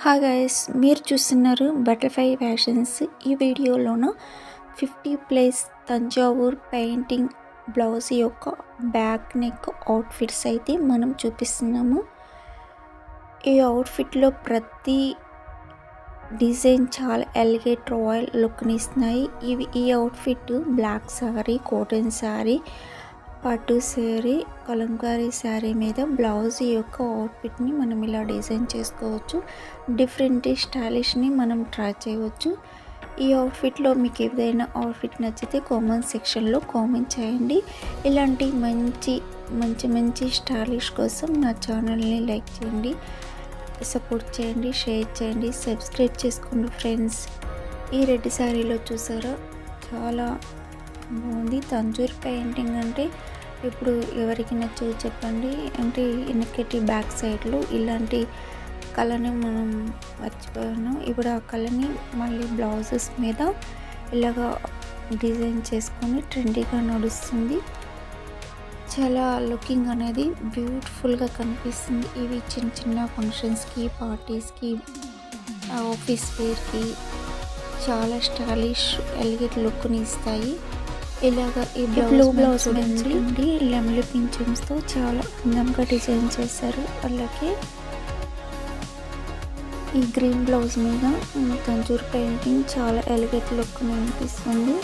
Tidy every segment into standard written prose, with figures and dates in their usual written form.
Hi guys, మీరు చూస్తున్నారు butterfly fashions. ఈ వీడియోలోన 50+ తంజావూర్ పెయింటింగ్ బ్లౌజ్ యొక్క బ్యాక్ నెక్ అవుట్ఫిట్స్ అయితే మనం చూపిస్తున్నాము. ఈ అవుట్ఫిట్లో ప్రతి డిజైన్ చాలా ఎలిగేట్ రాయల్ లుక్ని ఇస్తున్నాయి. ఈ outfit black sari, cotton sari, పట్టు శారీ, కలంకారీ శారీ మీద బ్లౌజ్ యొక్క అవుట్ఫిట్ని మనం ఇలా డిజైన్ చేసుకోవచ్చు. డిఫరెంట్ స్టైలిష్ని మనం ట్రై చేయవచ్చు. ఈ అవుట్ఫిట్లో మీకు ఏదైనా అవుట్ఫిట్ నచ్చితే కామెంట్ సెక్షన్లో కామెంట్ చేయండి. ఇలాంటి మంచి స్టైలిష్ కోసం నా ఛానల్ని లైక్ చేయండి, సపోర్ట్ చేయండి, షేర్ చేయండి, సబ్స్క్రైబ్ చేసుకోండి ఫ్రెండ్స్. ఈ రెడ్ శారీలో చూసారా, చాలా బాగుంది. తంజూర్ పెయింటింగ్ అంటే ఇప్పుడు ఎవరికి నచ్చవు చెప్పండి. అంటే వెనకటి బ్యాక్ సైడ్లో ఇలాంటి కలర్ని మనం మర్చిపోయాను. ఇప్పుడు ఆ కలర్ని మళ్ళీ బ్లౌజెస్ మీద ఇలాగా డిజైన్ చేసుకొని ట్రెండీగా నడుస్తుంది. చాలా లుకింగ్ అనేది బ్యూటిఫుల్గా కనిపిస్తుంది. ఇవి చిన్న ఫంక్షన్స్కి, పార్టీస్కి, ఆఫీస్ వేర్కి చాలా స్టైలిష్ ఎలిగేట్ లుక్ని ఇస్తాయి. ఇలాగా ఈ బ్లూ బ్లౌజ్ నుంచి లెమన్ పింఛన్స్తో చాలా అందంగా డిజైన్ చేశారు. అలాగే ఈ గ్రీన్ బ్లౌజ్ మీద తంజూర్ పెయింటింగ్ చాలా ఎలిగేట్ లుక్ అనిపిస్తుంది.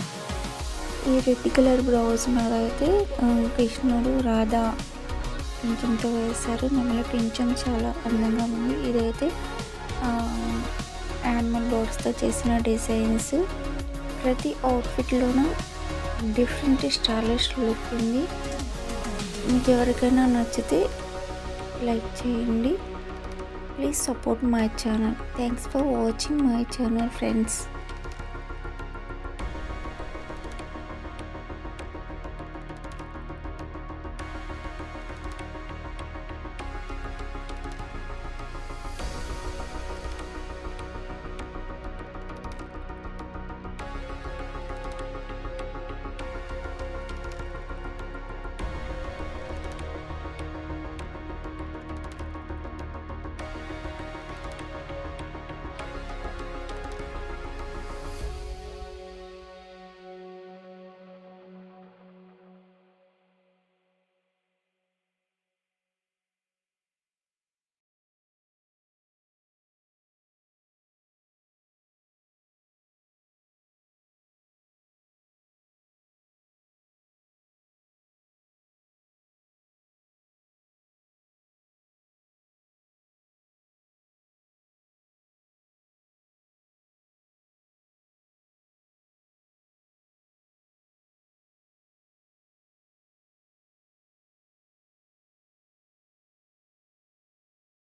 ఈ రెడ్ కలర్ బ్లౌజ్ మీద అయితే కృష్ణుడు రాధా పింఛన్తో వేశారు. నెమలి పింఛన్ చాలా అందంగా ఉంది. ఇదైతే యానిమల్ బర్డ్స్తో చేసిన డిజైన్స్. ప్రతి అవుట్ఫిట్లోన డిఫరెంట్ స్టైలిష్ లుక్ ఉంది. మీకు ఎవరికైనా నచ్చితే లైక్ చేయండి. Please support my channel. Thanks for watching my channel friends.